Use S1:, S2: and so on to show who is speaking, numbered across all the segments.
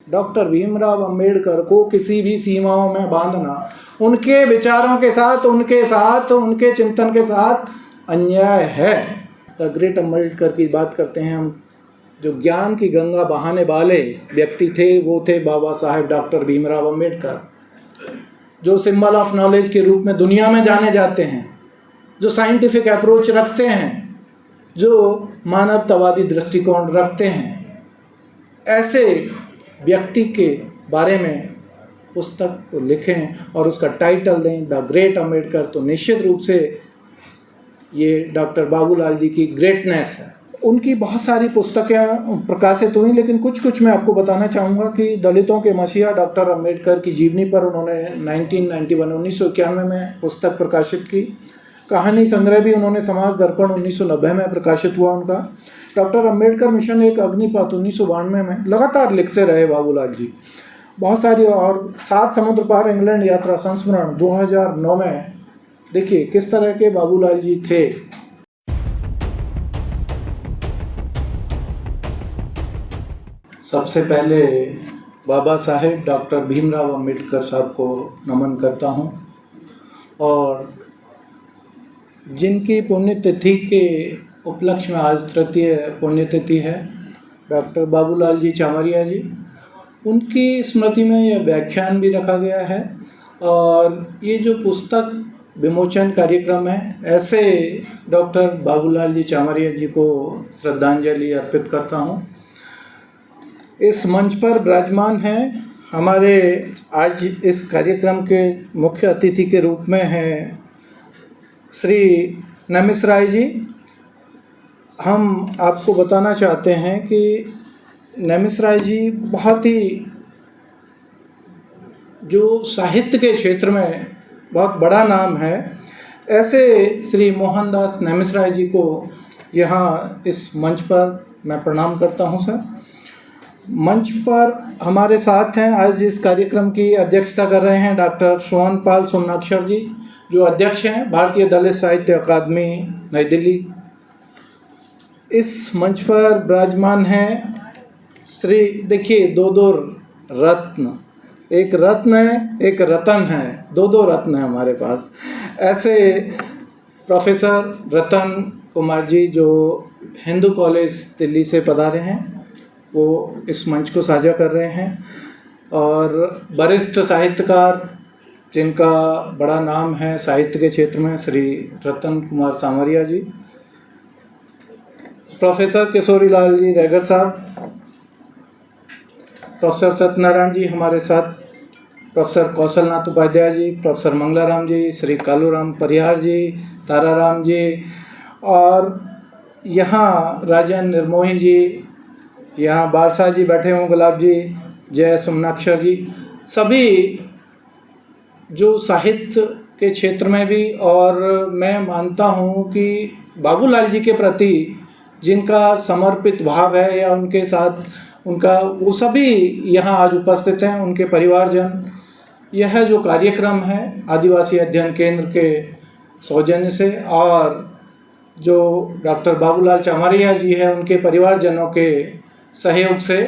S1: Doctor Bhimrao Ambedkar को किसी भी सीमाओं में बांधना उनके विचारों के साथ, उनके चिंतन के साथ अन्याय है। द ग्रेट अंबेडकर की बात करते हैं हम, जो ज्ञान की गंगा बहाने वाले व्यक्ति थे वो थे बाबा साहेब डॉक्टर भीमराव अंबेडकर, जो सिंबल ऑफ नॉलेज के रूप में दुनिया में जाने जाते हैं, जो साइंटिफिक अप्रोच रखते हैं, जो मानवतावादी दृष्टिकोण रखते हैं। ऐसे व्यक्ति के बारे में पुस्तक को लिखें और उसका टाइटल दें द ग्रेट अंबेडकर, तो निश्चित रूप से ये डॉक्टर बाबूलाल जी की ग्रेटनेस है। उनकी बहुत सारी पुस्तकें प्रकाशित हुई, लेकिन कुछ मैं आपको बताना चाहूँगा कि दलितों के मसीहा डॉक्टर अंबेडकर की जीवनी पर उन्होंने 1991 में पुस्तक प्रकाशित की। कहानी संग्रह भी उन्होंने समाज दर्पण 1990 में प्रकाशित हुआ उनका। डॉक्टर अंबेडकर मिशन एक अग्निपथ 1992 में लगातार लिखते रहे बाबूलाल जी बहुत सारी, और 7 समुद्र पार इंग्लैंड यात्रा संस्मरण 2009 में देखिए किस तरह के बाबूलाल जी थे। सबसे पहले बाबा साहेब डॉक्टर भीमराव अंबेडकर साहब को नमन करता हूँ, और जिनकी पुण्यतिथि के उपलक्ष्य में आज तृतीय पुण्यतिथि है, डॉक्टर बाबूलाल जी चामरिया जी, उनकी स्मृति में यह व्याख्यान भी रखा गया है। और ये जो पुस्तक विमोचन कार्यक्रम है, ऐसे डॉक्टर बाबूलाल जी चामरिया जी को श्रद्धांजलि अर्पित करता हूँ। इस मंच पर विराजमान हैं हमारे आज इस कार्यक्रम के मुख्य अतिथि के रूप में हैं श्री नमिश राय जी। हम आपको बताना चाहते हैं कि नमिश राय जी बहुत ही जो साहित्य के क्षेत्र में बहुत बड़ा नाम है, ऐसे श्री मोहनदास नमिश राय जी को यहाँ इस मंच पर मैं प्रणाम करता हूँ सर। मंच पर हमारे साथ हैं, आज इस कार्यक्रम की अध्यक्षता कर रहे हैं डॉक्टर सोहनपाल सोमनाक्षर जी, जो अध्यक्ष हैं भारतीय दलित साहित्य अकादमी नई दिल्ली। इस मंच पर विराजमान हैं श्री, देखिए दो रत्न, एक रत्न है एक रतन है, दो रत्न है हमारे पास। ऐसे प्रोफेसर रतन कुमार जी जो हिंदू कॉलेज दिल्ली से पधारे हैं, वो इस मंच को साझा कर रहे हैं। और वरिष्ठ साहित्यकार जिनका बड़ा नाम है साहित्य के क्षेत्र में, श्री रतन कुमार सामरिया जी, प्रोफेसर किशोरी लाल जी रैगर साहब, प्रोफेसर सत्यनारायण जी हमारे साथ, प्रोफेसर कौशलनाथ उपाध्याय जी, प्रोफेसर मंगलाराम जी, श्री कालूराम परिहार जी, ताराराम जी, और यहाँ राजन निर्मोही जी, यहाँ बारसा जी बैठे हों, गुलाब जी, जय सोमनाक्षर जी, सभी जो साहित्य के क्षेत्र में भी, और मैं मानता हूँ कि बाबूलाल जी के प्रति जिनका समर्पित भाव है या उनके साथ उनका, वो सभी यहाँ आज उपस्थित हैं, उनके परिवारजन। यह जो कार्यक्रम है आदिवासी अध्ययन केंद्र के सौजन्य से और जो डॉक्टर बाबूलाल चामरिया जी है उनके परिवारजनों के सहयोग से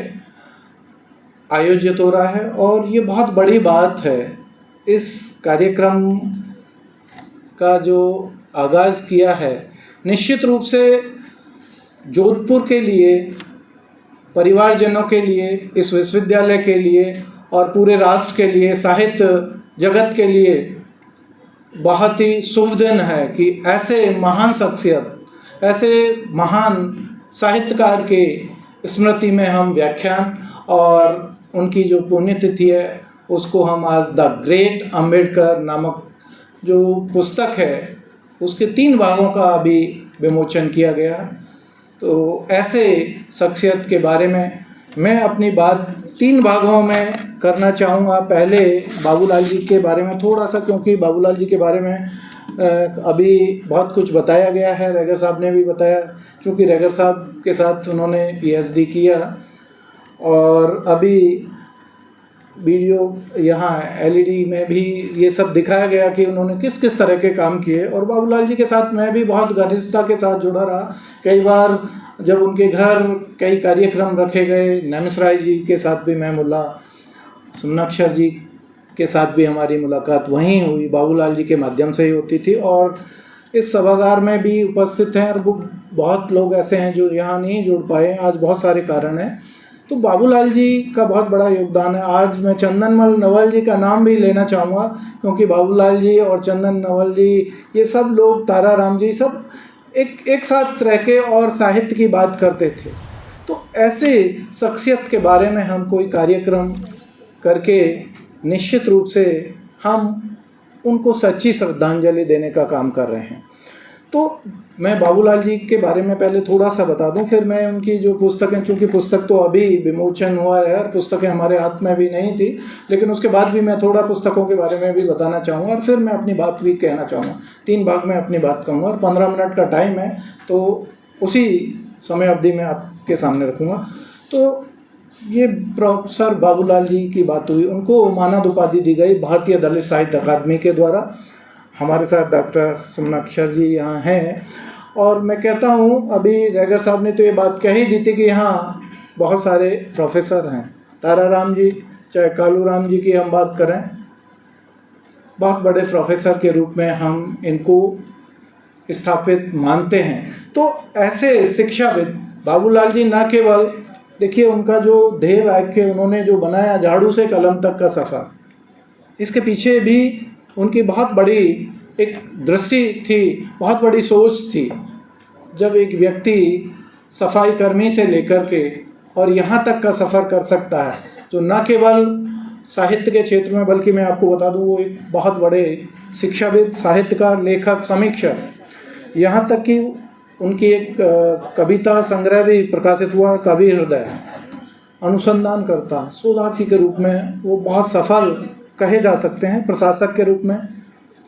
S1: आयोजित हो रहा है, और ये बहुत बड़ी बात है। इस कार्यक्रम का जो आगाज़ किया है, निश्चित रूप से जोधपुर के लिए, परिवारजनों के लिए, इस विश्वविद्यालय के लिए और पूरे राष्ट्र के लिए, साहित्य जगत के लिए बहुत ही शुभ दिन है कि ऐसे महान शख्सियत, ऐसे महान साहित्यकार के स्मृति में हम व्याख्यान और उनकी जो पुण्यतिथि है उसको हम आज द ग्रेट अंबेडकर नामक जो पुस्तक है उसके 3 भागों का अभी विमोचन किया गया। तो ऐसे शख्सियत के बारे में मैं अपनी बात 3 भागों में करना चाहूँगा। पहले बाबूलाल जी के बारे में थोड़ा सा, क्योंकि बाबूलाल जी के बारे में अभी बहुत कुछ बताया गया है, रैगर साहब ने भी बताया, चूँकि रैगर साहब के साथ उन्होंने PhD किया और अभी वीडियो यहाँ LED में भी ये सब दिखाया गया कि उन्होंने किस किस तरह के काम किए। और बाबूलाल जी के साथ मैं भी बहुत घनिष्ठता के साथ जुड़ा रहा। कई बार जब उनके घर कई कार्यक्रम रखे गए, नैमिष राय जी के साथ भी मैं मुल्ला सुमनाक्षर जी के साथ भी हमारी मुलाकात वहीं हुई, बाबूलाल जी के माध्यम से ही होती थी। और इस सभागार में भी उपस्थित हैं और वो बहुत लोग ऐसे हैं जो यहाँ नहीं जुड़ पाए, आज बहुत सारे कारण हैं। तो बाबूलाल जी का बहुत बड़ा योगदान है। आज मैं चंदनमल नवल जी का नाम भी लेना चाहूँगा, क्योंकि बाबूलाल जी और चंदन नवल जी, ये सब लोग, ताराराम जी, सब एक साथ रह के और साहित्य की बात करते थे। तो ऐसे शख्सियत के बारे में हम कोई कार्यक्रम करके निश्चित रूप से हम उनको सच्ची श्रद्धांजलि देने का काम कर रहे हैं। तो मैं बाबूलाल जी के बारे में पहले थोड़ा सा बता दूं, फिर मैं उनकी जो पुस्तकें, चूँकि पुस्तक तो अभी विमोचन हुआ है और पुस्तकें हमारे हाथ में भी नहीं थी, लेकिन उसके बाद भी मैं थोड़ा पुस्तकों के बारे में भी बताना चाहूँगा और फिर मैं अपनी बात भी कहना चाहूँगा। 3 भाग में अपनी बात कहूँगा और 15 मिनट का टाइम है, तो उसी समय अवधि में आपके सामने रखूँगा। तो ये प्रोफेसर बाबूलाल जी की बात हुई, उनको मानद उपाधि दी गई भारतीय दलित साहित्य अकादमी के द्वारा। हमारे साथ डॉक्टर सुमनाक्षर जी यहाँ हैं और मैं कहता हूँ, अभी रैगर साहब ने तो ये बात कह ही दी थी कि यहाँ बहुत सारे प्रोफेसर हैं। ताराराम जी, चाहे कालूराम जी की हम बात करें, बहुत बड़े प्रोफेसर के रूप में हम इनको स्थापित मानते हैं। तो ऐसे शिक्षाविद बाबूलाल जी न केवल, देखिए उनका जो ध्येय वाक्य उन्होंने जो बनाया, झाड़ू से कलम तक का सफ़र, इसके पीछे भी उनकी बहुत बड़ी एक दृष्टि थी, बहुत बड़ी सोच थी। जब एक व्यक्ति सफाई कर्मी से लेकर के और यहाँ तक का सफ़र कर सकता है, जो न केवल साहित्य के क्षेत्र में, बल्कि मैं आपको बता दूँ वो एक बहुत बड़े शिक्षाविद, साहित्यकार, लेखक, समीक्षक, यहाँ तक कि उनकी एक कविता संग्रह भी प्रकाशित हुआ, कवि हृदय, अनुसंधान करता, शोधार्थी के रूप में वो बहुत सफल कहे जा सकते हैं। प्रशासक के रूप में,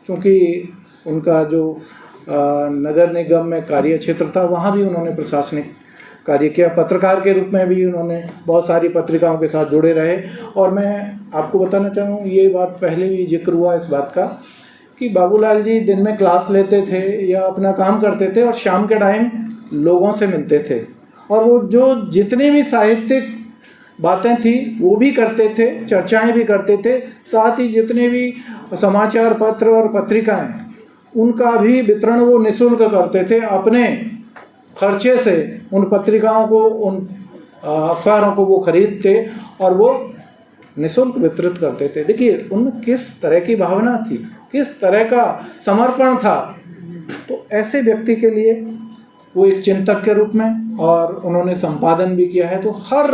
S1: क्योंकि उनका जो नगर निगम में कार्य क्षेत्र था, वहाँ भी उन्होंने प्रशासनिक कार्य किया। पत्रकार के रूप में भी उन्होंने बहुत सारी पत्रिकाओं के साथ जुड़े रहे। और मैं आपको बताना चाहूँ, ये बात पहले भी जिक्र हुआ इस बात का कि बाबूलाल जी दिन में क्लास लेते थे या अपना काम करते थे और शाम के टाइम लोगों से मिलते थे, और वो जो जितनी भी साहित्यिक बातें थी वो भी करते थे, चर्चाएं भी करते थे, साथ ही जितने भी समाचार पत्र और पत्रिकाएं, उनका भी वितरण वो निःशुल्क करते थे। अपने खर्चे से उन पत्रिकाओं को, उन अखबारों को वो खरीदते और वो निःशुल्क वितरित करते थे। देखिए उनमें किस तरह की भावना थी, किस तरह का समर्पण था। तो ऐसे व्यक्ति के लिए वो एक चिंतक के रूप में, और उन्होंने संपादन भी किया है, तो हर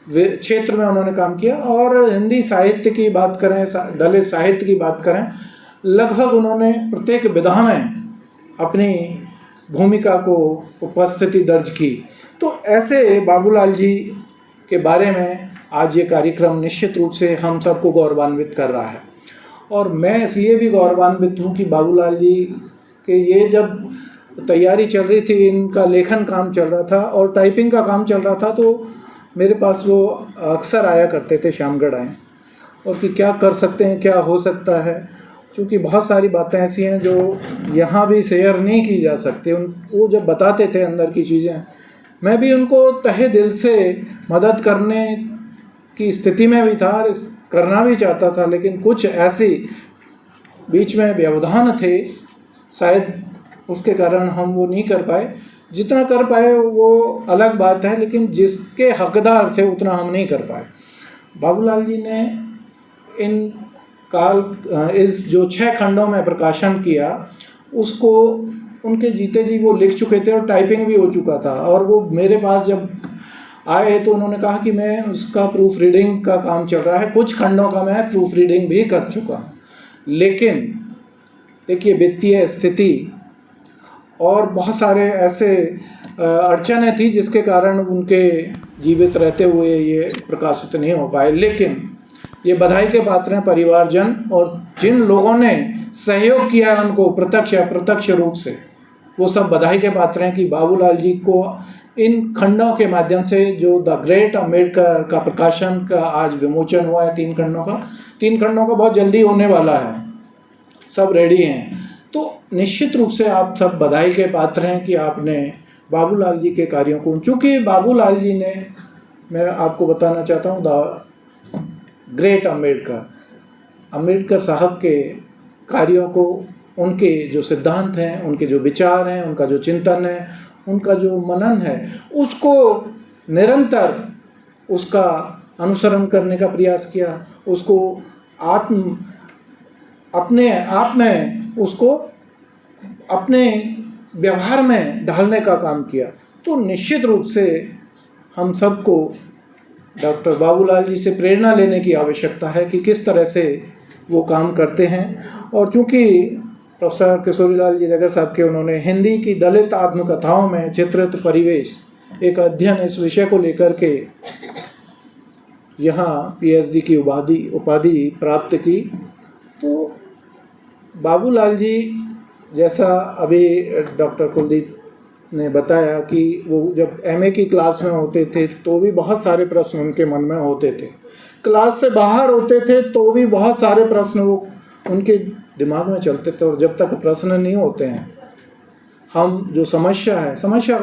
S1: क्षेत्र में उन्होंने काम किया। और हिंदी साहित्य की बात करें, दलित साहित्य की बात करें, लगभग उन्होंने प्रत्येक विधा में अपनी भूमिका को उपस्थिति दर्ज की। तो ऐसे बाबूलाल जी के बारे में आज ये कार्यक्रम निश्चित रूप से हम सबको गौरवान्वित कर रहा है। और मैं इसलिए भी गौरवान्वित हूँ कि बाबूलाल जी के ये जब तैयारी चल रही थी, इनका लेखन काम चल रहा था और टाइपिंग का काम चल रहा था, तो मेरे पास वो अक्सर आया करते थे, श्यामगढ़ आए, और कि क्या कर सकते हैं, क्या हो सकता है। क्योंकि बहुत सारी बातें ऐसी हैं जो यहाँ भी शेयर नहीं की जा सकती। वो जब बताते थे अंदर की चीज़ें, मैं भी उनको तहे दिल से मदद करने की स्थिति में भी था, करना भी चाहता था, लेकिन कुछ ऐसी बीच में व्यवधान थे, शायद उसके कारण हम वो नहीं कर पाए। जितना कर पाए वो अलग बात है, लेकिन जिसके हकदार थे उतना हम नहीं कर पाए। बाबूलाल जी ने इस जो 6 खंडों में प्रकाशन किया, उसको उनके जीते जी वो लिख चुके थे और टाइपिंग भी हो चुका था। और वो मेरे पास जब आए तो उन्होंने कहा कि मैं उसका प्रूफ रीडिंग का काम चल रहा है, कुछ खंडों का मैं प्रूफ रीडिंग भी कर चुका हूँ। लेकिन देखिए वित्तीय स्थिति और बहुत सारे ऐसे अड़चनें थी जिसके कारण उनके जीवित रहते हुए ये प्रकाशित नहीं हो पाए। लेकिन ये बधाई के पात्र हैं परिवारजन और जिन लोगों ने सहयोग किया है उनको प्रत्यक्ष अप्रत्यक्ष रूप से, वो सब बधाई के पात्र हैं कि बाबूलाल जी को इन खंडों के माध्यम से जो द ग्रेट अम्बेडकर का प्रकाशन का आज विमोचन हुआ है 3 खंडों का, 3 खंडों का बहुत जल्दी होने वाला है, सब रेडी हैं। तो निश्चित रूप से आप सब बधाई के पात्र हैं कि आपने बाबूलाल जी के कार्यों को, चूँकि बाबूलाल जी ने, मैं आपको बताना चाहता हूँ, द ग्रेट अम्बेडकर साहब के कार्यों को, उनके जो सिद्धांत हैं, उनके जो विचार हैं, उनका जो चिंतन है, उनका जो मनन है, उसको निरंतर उसका अनुसरण करने का प्रयास किया, उसको अपने आप में उसको अपने व्यवहार में ढालने का काम किया। तो निश्चित रूप से हम सबको डॉक्टर बाबूलाल जी से प्रेरणा लेने की आवश्यकता है कि किस तरह से वो काम करते हैं। और चूँकि प्रोफेसर किशोरीलाल जी रैगर साहब के, उन्होंने हिंदी की दलित आत्मकथाओं में चित्रित परिवेश एक अध्ययन इस विषय को लेकर के यहाँ पीएचडी की उपाधि प्राप्त की। तो बाबूलाल जी, जैसा अभी डॉक्टर कुलदीप ने बताया कि वो जब एमए की क्लास में होते थे तो भी बहुत सारे प्रश्न उनके मन में होते थे, क्लास से बाहर होते थे तो भी बहुत सारे प्रश्न वो उनके दिमाग में चलते थे। और जब तक प्रश्न नहीं होते हैं, हम जो समस्या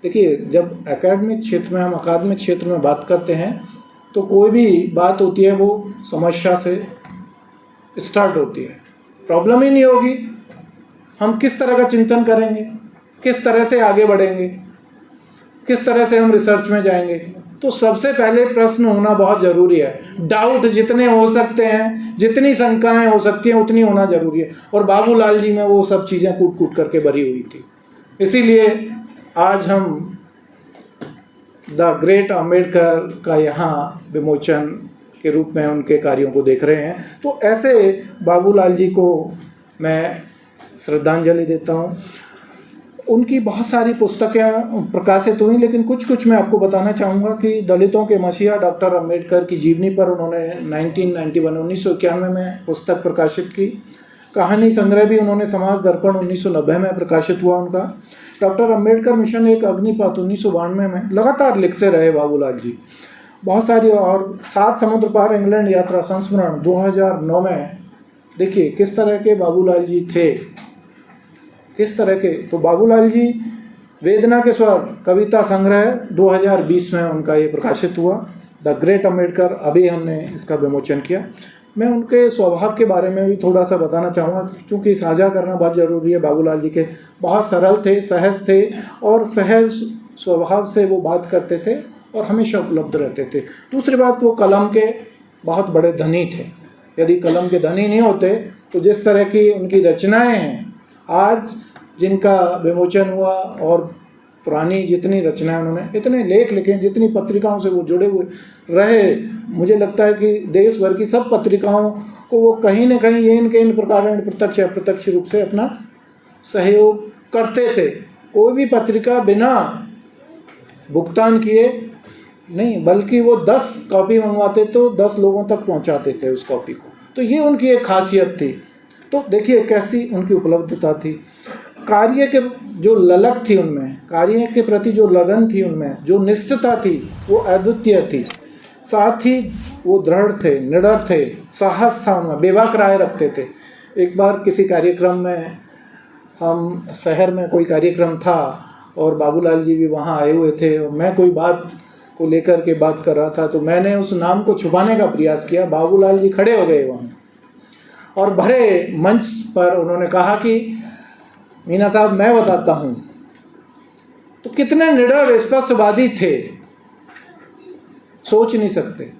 S1: देखिए, जब अकादमिक क्षेत्र में बात करते हैं तो कोई भी बात होती है वो समस्या से स्टार्ट होती है। प्रॉब्लम ही नहीं होगी, हम किस तरह का चिंतन करेंगे, किस तरह से आगे बढ़ेंगे, किस तरह से हम रिसर्च में जाएंगे। तो सबसे पहले प्रश्न होना बहुत ज़रूरी है। डाउट जितने हो सकते हैं, जितनी शंकाएं हो सकती हैं, उतनी होना ज़रूरी है। और बाबूलाल जी में वो सब चीज़ें कूट कूट करके भरी हुई थी। इसीलिए आज हम द ग्रेट अम्बेडकर का यहाँ विमोचन के रूप में उनके कार्यों को देख रहे हैं। तो ऐसे बाबूलाल जी को मैं श्रद्धांजलि देता हूँ। उनकी बहुत सारी पुस्तकें प्रकाशित हुई, लेकिन कुछ मैं आपको बताना चाहूँगा कि दलितों के मसीहा डॉक्टर अम्बेडकर की जीवनी पर उन्होंने 1991 में पुस्तक प्रकाशित की। कहानी संग्रह भी उन्होंने समाज दर्पण 1990 में प्रकाशित हुआ उनका। डॉक्टर अम्बेडकर मिशन एक अग्निपथ 1992 में लगातार लिखते रहे बाबूलाल जी बहुत सारी। और 7 समुद्र पार इंग्लैंड यात्रा संस्मरण 2009 में देखिए किस तरह के बाबूलाल जी थे, किस तरह के। तो बाबूलाल जी वेदना के स्वर कविता संग्रह 2020 में उनका ये प्रकाशित हुआ, द ग्रेट अम्बेडकर। अभी हमने इसका विमोचन किया। मैं उनके स्वभाव के बारे में भी थोड़ा सा बताना चाहूँगा, क्योंकि साझा करना बहुत ज़रूरी है। बाबूलाल जी के बहुत सरल थे, सहज थे, और सहज स्वभाव से वो बात करते थे और हमेशा उपलब्ध रहते थे। दूसरी बात, वो कलम के बहुत बड़े धनी थे। यदि कलम के धनी नहीं होते तो जिस तरह की उनकी रचनाएं हैं आज, जिनका विमोचन हुआ, और पुरानी जितनी रचनाएं उन्होंने, इतने लेख लिखे, जितनी पत्रिकाओं से वो जुड़े हुए रहे, मुझे लगता है कि देश भर की सब पत्रिकाओं को वो कहीं न कहीं इन प्रकार प्रत्यक्ष या अप्रत्यक्ष रूप से अपना सहयोग करते थे। कोई भी पत्रिका बिना भुगतान किए नहीं, बल्कि वो 10 कॉपी मंगवाते तो 10 लोगों तक पहुंचाते थे उस कॉपी को। तो ये उनकी एक खासियत थी। तो देखिए कैसी उनकी उपलब्धता थी। कार्य के जो ललक थी उनमें, कार्य के प्रति जो लगन थी उनमें, जो निष्ठता थी, वो अद्वितीय थी। साथ ही वो दृढ़ थे, निडर थे, साहस था उनमें, बेबाक राय रखते थे। एक बार किसी कार्यक्रम में, हम शहर में कोई कार्यक्रम था और बाबूलाल जी भी वहाँ आए हुए थे, और मैं कोई बात को लेकर के बात कर रहा था, तो मैंने उस नाम को छुपाने का प्रयास किया। बाबूलाल जी खड़े हो गए वहाँ और भरे मंच पर उन्होंने कहा कि मीना साहब मैं बताता हूँ। तो कितने निडर स्पष्टवादी थे, सोच नहीं सकते।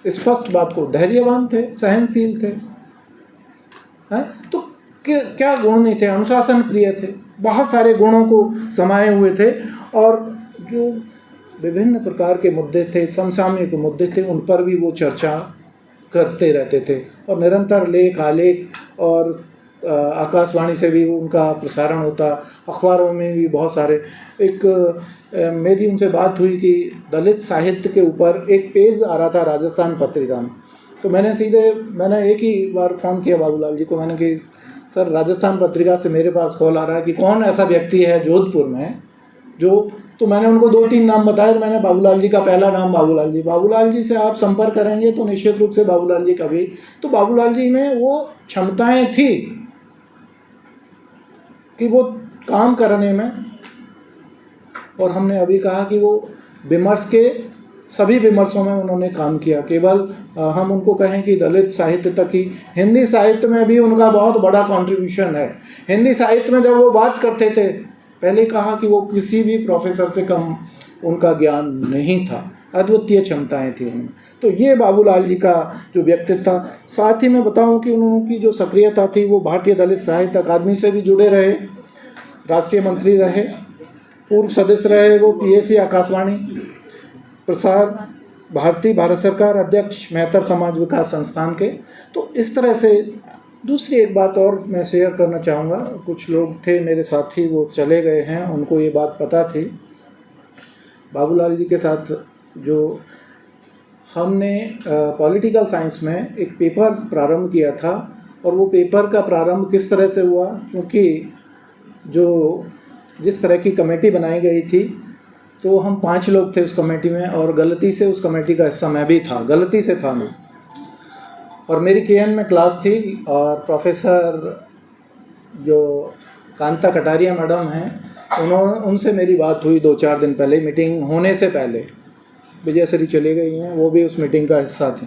S1: स्पष्ट बात को, धैर्यवान थे, सहनशील थे, तो क्या गुण नहीं थे, अनुशासन प्रिय थे, बहुत सारे गुणों को समाये हुए थे। और जो विभिन्न प्रकार के मुद्दे थे, समसामयिक मुद्दे थे, उन पर भी वो चर्चा करते रहते थे। और निरंतर लेख आलेख, और आकाशवाणी से भी उनका प्रसारण होता, अखबारों में भी बहुत सारे। मेरी उनसे बात हुई कि दलित साहित्य के ऊपर एक पेज आ रहा था राजस्थान पत्रिका में। तो मैंने एक ही बार फ़ोन किया बाबूलाल जी को। मैंने कि सर, राजस्थान पत्रिका से मेरे पास कॉल आ रहा है कि कौन ऐसा व्यक्ति है जोधपुर में जो, तो मैंने उनको 2-3 नाम बताए। मैंने बाबूलाल जी का पहला नाम बाबूलाल जी से आप संपर्क करेंगे तो निश्चित रूप से बाबूलाल जी का भी, तो बाबूलाल जी में वो क्षमताएं थी कि वो काम करने में और हमने अभी कहा कि वो विमर्श के सभी विमर्शों में उन्होंने काम किया। केवल हम उनको कहें कि दलित साहित्य तक ही, हिंदी साहित्य में भी उनका बहुत बड़ा कंट्रीब्यूशन है। हिंदी साहित्य में जब वो बात करते थे, पहले कहा कि वो किसी भी प्रोफेसर से कम उनका ज्ञान नहीं था, अद्वितीय क्षमताएं थी उनमें। तो ये बाबूलाल जी का जो व्यक्तित्व था। साथ ही मैं बताऊं कि उनकी जो सक्रियता थी, वो भारतीय दलित साहित्य अकादमी से भी जुड़े रहे, राष्ट्रीय मंत्री रहे, पूर्व सदस्य रहे वो पीएसी आकाशवाणी प्रसार भारत सरकार, अध्यक्ष मेहतर समाज विकास संस्थान के। तो इस तरह से दूसरी एक बात और मैं शेयर करना चाहूँगा। कुछ लोग थे मेरे साथी, वो चले गए हैं, उनको ये बात पता थी। बाबूलाल जी के साथ जो हमने पॉलिटिकल साइंस में एक पेपर प्रारंभ किया था, और वो पेपर का प्रारंभ किस तरह से हुआ, क्योंकि जिस तरह की कमेटी बनाई गई थी, तो हम 5 लोग थे उस कमेटी में, और गलती से उस कमेटी का हिस्सा मैं भी था, गलती से था मैं। और मेरी केएन में क्लास थी, और प्रोफेसर जो कांता कटारिया मैडम हैं, उनसे मेरी बात हुई 2-4 दिन पहले, मीटिंग होने से पहले। विजय श्री चली गई हैं, वो भी उस मीटिंग का हिस्सा थी।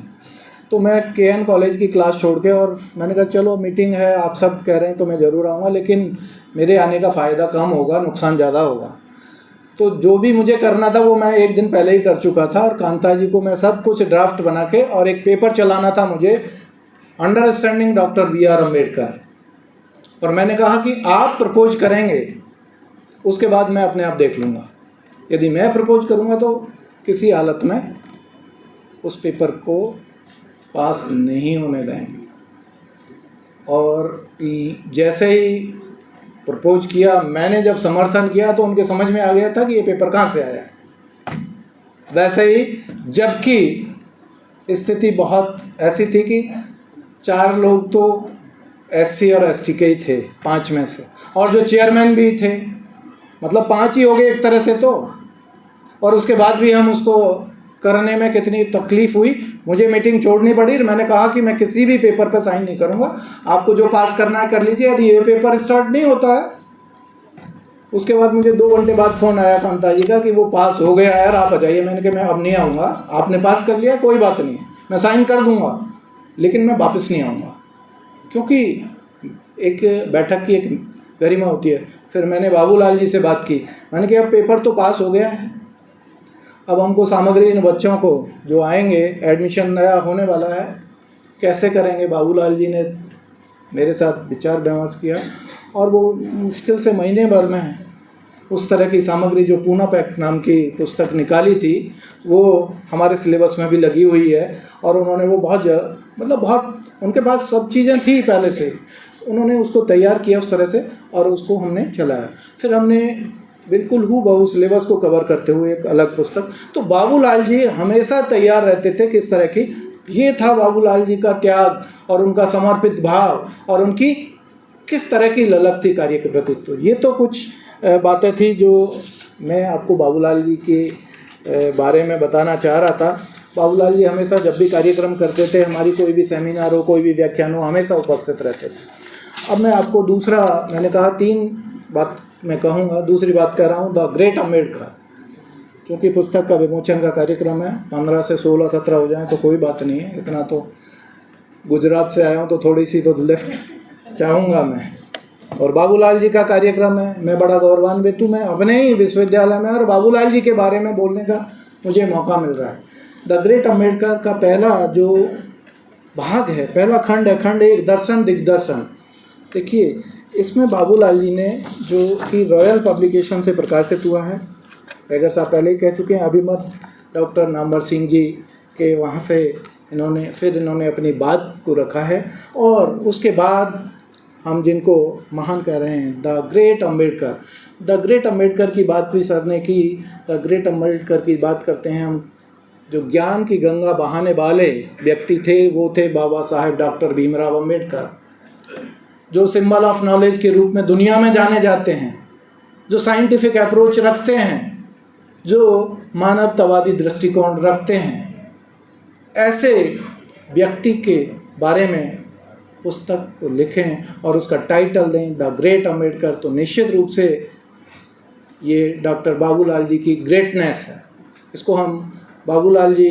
S1: तो मैं केएन कॉलेज की क्लास छोड़ के, और मैंने कहा चलो मीटिंग है, आप सब कह रहे हैं तो मैं ज़रूर आऊँगा, लेकिन मेरे आने का फ़ायदा कम होगा, नुकसान ज़्यादा होगा। तो जो भी मुझे करना था वो मैं 1 दिन पहले ही कर चुका था, और कांता जी को मैं सब कुछ ड्राफ्ट बना के, और एक पेपर चलाना था मुझे, अंडरस्टैंडिंग डॉक्टर B.R. अम्बेडकर। और मैंने कहा कि आप प्रपोज करेंगे, उसके बाद मैं अपने आप देख लूँगा। यदि मैं प्रपोज करूँगा तो किसी हालत में उस पेपर को पास नहीं होने देंगे। और जैसे ही प्रपोज किया, मैंने जब समर्थन किया, तो उनके समझ में आ गया था कि ये पेपर कहाँ से आया है। वैसे ही, जबकि स्थिति बहुत ऐसी थी कि 4 लोग तो SC और ST के ही थे 5 में से, और जो चेयरमैन भी थे, मतलब 5 ही हो गए एक तरह से तो। और उसके बाद भी हम उसको करने में कितनी तकलीफ़ हुई, मुझे मीटिंग छोड़नी पड़ी। मैंने कहा कि मैं किसी भी पेपर पर साइन नहीं करूँगा, आपको जो पास करना है कर लीजिए, यदि ये पेपर स्टार्ट नहीं होता है। उसके बाद मुझे 2 घंटे बाद फ़ोन आया कांता जी का कि वो पास हो गया यार, आप आ जाइए। मैंने कहा मैं अब नहीं आऊँगा, आपने पास कर लिया, कोई बात नहीं, मैं साइन कर दूँगा, लेकिन मैं वापस नहीं आऊँगा, क्योंकि एक बैठक की एक गरिमा होती है। फिर मैंने बाबूलाल जी से बात की, मैंने कहा अब पेपर तो पास हो गया है, अब हमको सामग्री इन बच्चों को जो आएंगे, एडमिशन नया होने वाला है, कैसे करेंगे। बाबूलाल जी ने मेरे साथ विचार विमर्श किया, और वो मुश्किल से महीने भर में उस तरह की सामग्री जो पूना पैक नाम की पुस्तक निकाली थी, वो हमारे सिलेबस में भी लगी हुई है। और उन्होंने वो बहुत उनके पास सब चीज़ें थी पहले से, उन्होंने उसको तैयार किया उस तरह से, और उसको हमने चलाया। फिर हमने बिल्कुल हूबहू सिलेबस को कवर करते हुए एक अलग पुस्तक। तो बाबूलाल जी हमेशा तैयार रहते थे किस तरह की, ये था बाबूलाल जी का त्याग और उनका समर्पित भाव, और उनकी किस तरह की ललक थी कार्य के प्रति। तो ये तो कुछ बातें थी जो मैं आपको बाबूलाल जी के बारे में बताना चाह रहा था। बाबूलाल जी हमेशा जब भी कार्यक्रम करते थे, हमारी कोई भी सेमिनार हो, कोई भी व्याख्यान हो, हमेशा उपस्थित रहते थे। अब मैं आपको दूसरा, मैंने कहा 3 बात मैं कहूँगा, दूसरी बात कह रहा हूँ, द ग्रेट अम्बेडकर। क्योंकि पुस्तक का विमोचन का कार्यक्रम है, 15 से 16-17 हो जाए तो कोई बात नहीं है, इतना तो गुजरात से आया हूँ तो थोड़ी सी तो लिफ्ट चाहूँगा मैं। और बाबूलाल जी का कार्यक्रम है, मैं बड़ा गौरवान्वित हूँ, मैं अपने ही विश्वविद्यालय में और बाबूलाल जी के बारे में बोलने का मुझे मौका मिल रहा है। द ग्रेट अम्बेडकर का पहला जो भाग है, पहला खंड है, खंड 1, दर्शन दिग्दर्शन। देखिए, इसमें बाबूलाल जी ने, जो कि रॉयल पब्लिकेशन से प्रकाशित हुआ है, अगर साहब पहले ही कह चुके हैं, अभिमत डॉक्टर नामवर सिंह जी के वहाँ से इन्होंने अपनी बात को रखा है। और उसके बाद हम जिनको महान कह रहे हैं, द ग्रेट अम्बेडकर की बात भी सर ने की। द ग्रेट अम्बेडकर की बात करते हैं हम, जो ज्ञान की गंगा बहाने वाले व्यक्ति थे, वो थे बाबा साहेब डॉक्टर भीमराव अम्बेडकर, जो सिंबल ऑफ नॉलेज के रूप में दुनिया में जाने जाते हैं, जो साइंटिफिक अप्रोच रखते हैं, जो मानवतावादी दृष्टिकोण रखते हैं। ऐसे व्यक्ति के बारे में पुस्तक को लिखें और उसका टाइटल दें द ग्रेट अम्बेडकर, तो निश्चित रूप से ये डॉक्टर बाबूलाल जी की ग्रेटनेस है। इसको हम बाबूलाल जी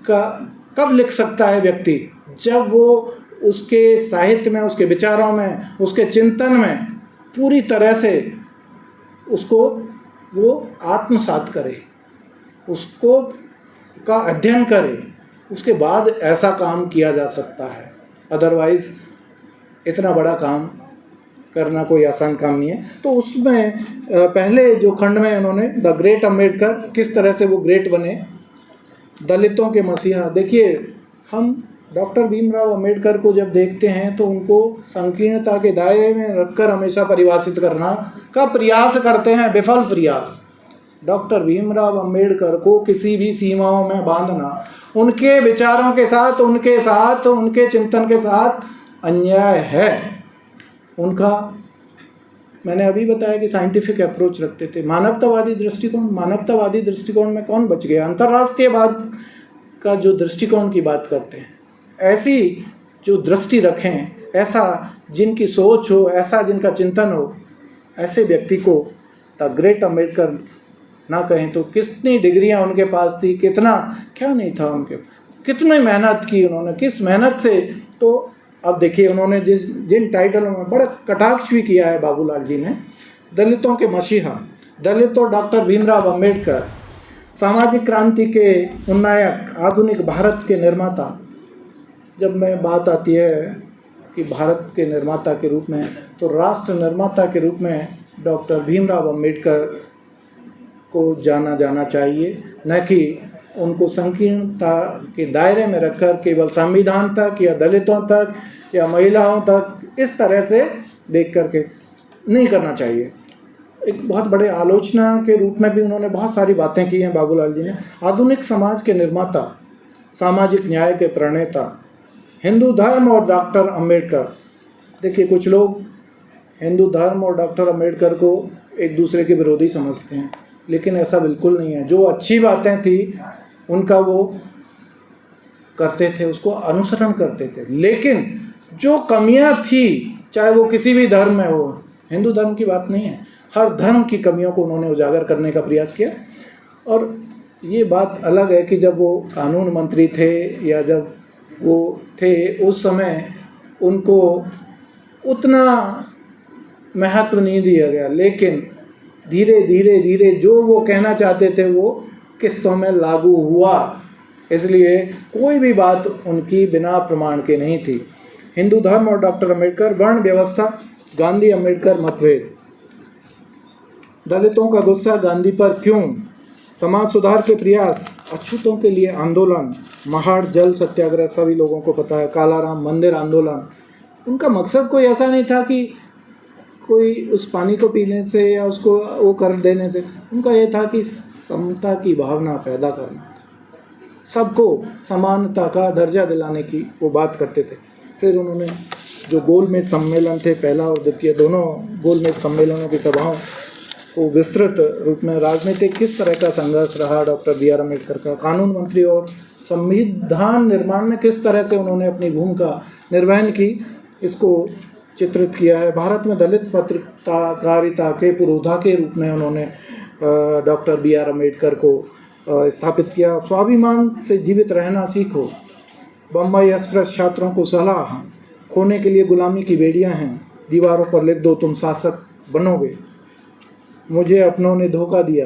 S1: का कब लिख सकता है व्यक्ति, जब वो उसके साहित्य में, उसके विचारों में, उसके चिंतन में पूरी तरह से उसको वो आत्मसात करे, उसको का अध्ययन करे, उसके बाद ऐसा काम किया जा सकता है। अदरवाइज़ इतना बड़ा काम करना कोई आसान काम नहीं है। तो उसमें पहले जो खंड में उन्होंने द ग्रेट अम्बेडकर, किस तरह से वो ग्रेट बने, दलितों के मसीहा। देखिए, हम डॉक्टर भीमराव अम्बेडकर को जब देखते हैं तो उनको संकीर्णता के दायरे में रखकर हमेशा परिभाषित करना का प्रयास करते हैं, विफल प्रयास। डॉक्टर भीमराव अम्बेडकर को किसी भी सीमाओं में बांधना, उनके विचारों के साथ, उनके चिंतन के साथ अन्याय है। उनका, मैंने अभी बताया कि साइंटिफिक अप्रोच रखते थे, मानवतावादी दृष्टिकोण में कौन बच गया? अंतर्राष्ट्रीयवाद का जो दृष्टिकोण की बात करते हैं, ऐसी जो दृष्टि रखें, ऐसा जिनकी सोच हो, ऐसा जिनका चिंतन हो, ऐसे व्यक्ति को द ग्रेट अम्बेडकर ना कहें तो कितनी डिग्रियां उनके पास थी, कितना क्या नहीं था उनके, कितनी मेहनत की उन्होंने, किस मेहनत से। तो अब देखिए, उन्होंने जिन टाइटलों में बड़ा कटाक्ष भी किया है बाबूलाल जी ने, दलितों के मसीहा, दलित और डॉक्टर भीमराव अम्बेडकर, सामाजिक क्रांति के उन्नायक, आधुनिक भारत के निर्माता। जब मैं बात आती है कि भारत के निर्माता के रूप में, तो राष्ट्र निर्माता के रूप में डॉक्टर भीमराव अम्बेडकर को जाना जाना चाहिए, न कि उनको संकीर्णता के दायरे में रखकर केवल संविधान तक या दलितों तक या महिलाओं तक इस तरह से देख करके नहीं करना चाहिए। एक बहुत बड़े आलोचना के रूप में भी उन्होंने बहुत सारी बातें की हैं बाबूलाल जी ने। आधुनिक समाज के निर्माता, सामाजिक न्याय के प्रणेता, हिंदू धर्म और डॉक्टर अम्बेडकर। देखिए, कुछ लोग हिंदू धर्म और डॉक्टर अम्बेडकर को एक दूसरे के विरोधी समझते हैं, लेकिन ऐसा बिल्कुल नहीं है। जो अच्छी बातें थी उनका वो करते थे, उसको अनुसरण करते थे, लेकिन जो कमियां थी, चाहे वो किसी भी धर्म में हो, हिंदू धर्म की बात नहीं है, हर धर्म की कमियों को उन्होंने उजागर करने का प्रयास किया। और ये बात अलग है कि जब वो कानून मंत्री थे या जब वो थे, उस समय उनको उतना महत्व नहीं दिया गया, लेकिन धीरे धीरे जो वो कहना चाहते थे वो किस्तों में लागू हुआ। इसलिए कोई भी बात उनकी बिना प्रमाण के नहीं थी। हिंदू धर्म और डॉक्टर अम्बेडकर, वर्ण व्यवस्था, गांधी अम्बेडकर मतभेद, दलितों का गुस्सा गांधी पर क्यों, समाज सुधार के प्रयास, अछूतों के लिए आंदोलन, महाड़ जल सत्याग्रह, सभी लोगों को पता है, कालाराम मंदिर आंदोलन। उनका मकसद कोई ऐसा नहीं था कि कोई उस पानी को पीने से या उसको वो कर देने से, उनका ये था कि समता की भावना पैदा करना, सबको समानता का दर्जा दिलाने की वो बात करते थे। फिर उन्होंने जो गोलमेज सम्मेलन थे, पहला और द्वितीय दोनों गोलमेज सम्मेलनों की सभाओं को विस्तृत रूप में राजनीतिक किस तरह का संघर्ष रहा डॉक्टर बी आर अम्बेडकर का, कानून मंत्री और संविधान निर्माण में किस तरह से उन्होंने अपनी भूमिका निर्वहन की, इसको चित्रित किया है। भारत में दलित पत्रकारिता के पुरोधा के रूप में उन्होंने डॉक्टर बी आर अम्बेडकर को स्थापित किया। स्वाभिमान से जीवित रहना सीखो, बम्बई एक्सप्रेस छात्रों को सलाह, खोने के लिए गुलामी की बेड़ियां हैं, दीवारों पर लिख दो तुम शासक बनोगे, मुझे अपनों ने धोखा दिया,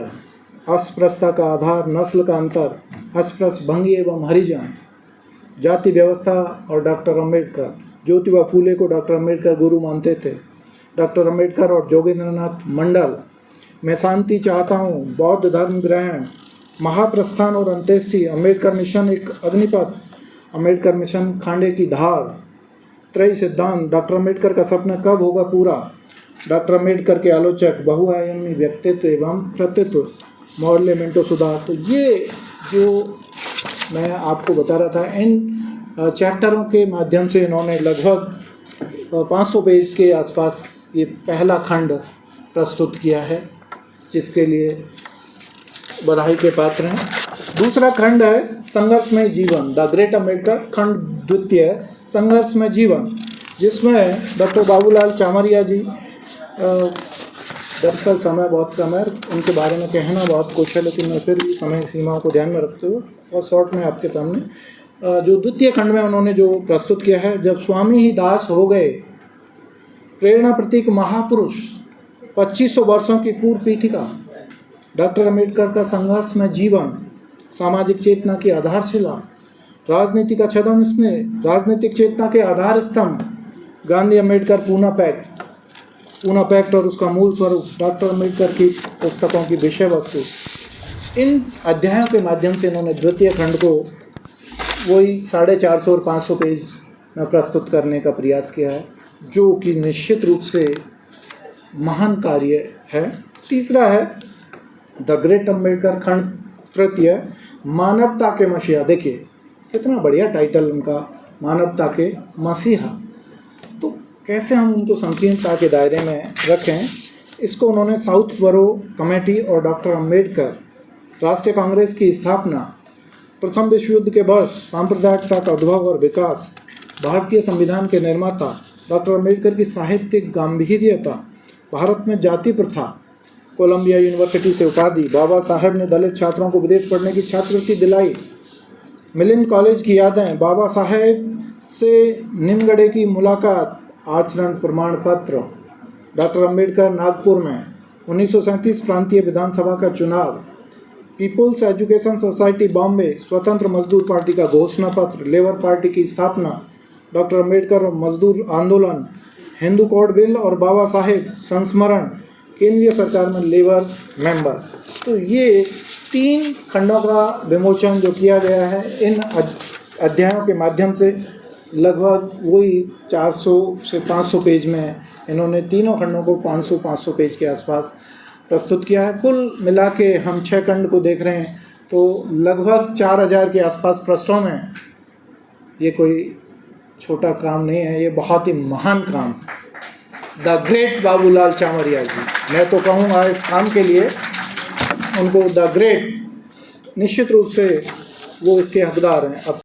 S1: अस्पृश्यता का आधार नस्ल का अंतर, अस्पृश्य भंगी एवं हरिजन, जाति व्यवस्था और डॉक्टर अम्बेडकर। ज्योतिबा फूले को डॉक्टर अम्बेडकर गुरु मानते थे। डॉक्टर अम्बेडकर और जोगेंद्रनाथ मंडल, मैं शांति चाहता हूँ, बौद्ध धर्म ग्रहण, महाप्रस्थान और अंत्येष्टि, अम्बेडकर मिशन एक अग्निपथ, अम्बेडकर मिशन खांडे की धार, त्रय सिद्धांत, डॉक्टर अम्बेडकर का सपना कब होगा पूरा, डॉक्टर अम्बेडकर के आलोचक, बहुआयामी व्यक्तित्व एवं कृतित्व, मॉडलेमेंटो सुधार। तो ये जो मैं आपको बता रहा था, इन चैप्टरों के माध्यम से इन्होंने लगभग 500 पेज के आसपास ये पहला खंड प्रस्तुत किया है, जिसके लिए बधाई के पात्र हैं। दूसरा खंड है संघर्ष में जीवन, द ग्रेट अम्बेडकर, खंड द्वितीय संघर्ष में जीवन, जिसमें डॉक्टर बाबूलाल चामरिया जी दरअसल समय बहुत कम है, उनके बारे में कहना बहुत कुछ है, लेकिन मैं फिर भी समय सीमाओं को ध्यान में रखते हुए और शॉर्ट में आपके सामने जो द्वितीय खंड में उन्होंने जो प्रस्तुत किया है, जब स्वामी ही दास हो गए, प्रेरणा प्रतीक महापुरुष, 2500 वर्षों की पूर्व पीठिका, डॉक्टर अम्बेडकर का संघर्ष में जीवन, सामाजिक चेतना की आधारशिला, राजनीति का छद्म स्नेह, राजनीतिक चेतना के आधार स्तंभ, गांधी अम्बेडकर पूना पैक्ट और उसका मूल स्वरूप, डॉक्टर अम्बेडकर की पुस्तकों की विषय वस्तु, इन अध्यायों के माध्यम से इन्होंने द्वितीय खंड को वही 450 और 500 पेज में प्रस्तुत करने का प्रयास किया है, जो कि निश्चित रूप से महान कार्य है। तीसरा है द ग्रेट अम्बेडकर खंड तृतीय, मानवता के मसीहा। देखिए कितना बढ़िया टाइटल उनका, मानवता के मसीहा। तो कैसे हम उनको संकीर्णता के दायरे में रखें, इसको उन्होंने साउथ बरो कमेटी और डॉक्टर अम्बेडकर, राष्ट्रीय कांग्रेस की स्थापना, प्रथम विश्व युद्ध के वर्ष, सांप्रदायिकता का उद्भव और विकास, भारतीय संविधान के निर्माता, डॉक्टर अम्बेडकर की साहित्यिक गंभीर्यता, भारत में जाति प्रथा, कोलंबिया यूनिवर्सिटी से उपाधि, बाबा साहेब ने दलित छात्रों को विदेश पढ़ने की छात्रवृत्ति दिलाई, मिलिंद कॉलेज की यादें, बाबा साहेब से निमगढ़े की मुलाकात, आचरण प्रमाण पत्र, डॉक्टर अम्बेडकर नागपुर में, 1937 प्रांतीय विधानसभा का चुनाव, पीपुल्स एजुकेशन सोसाइटी बॉम्बे, स्वतंत्र मजदूर पार्टी का घोषणा पत्र, लेबर पार्टी की स्थापना, डॉक्टर अम्बेडकर और मजदूर आंदोलन, हिंदू कोड बिल और बाबा साहेब संस्मरण, केंद्रीय सरकार में लेबर मेंबर। तो ये 3 खंडों का विमोचन जो किया गया है इन अध्यायों के माध्यम से, लगभग वही 400 से 500 पेज में इन्होंने तीनों खंडों को 500 पेज के आसपास प्रस्तुत किया है। कुल मिला के हम 6 खंड को देख रहे हैं तो लगभग 4000 के आसपास पृष्ठों में, ये कोई छोटा काम नहीं है, ये बहुत ही महान काम। द ग्रेट बाबूलाल चामरिया जी, मैं तो कहूँगा इस काम के लिए उनको द ग्रेट, निश्चित रूप से वो इसके हकदार हैं। अब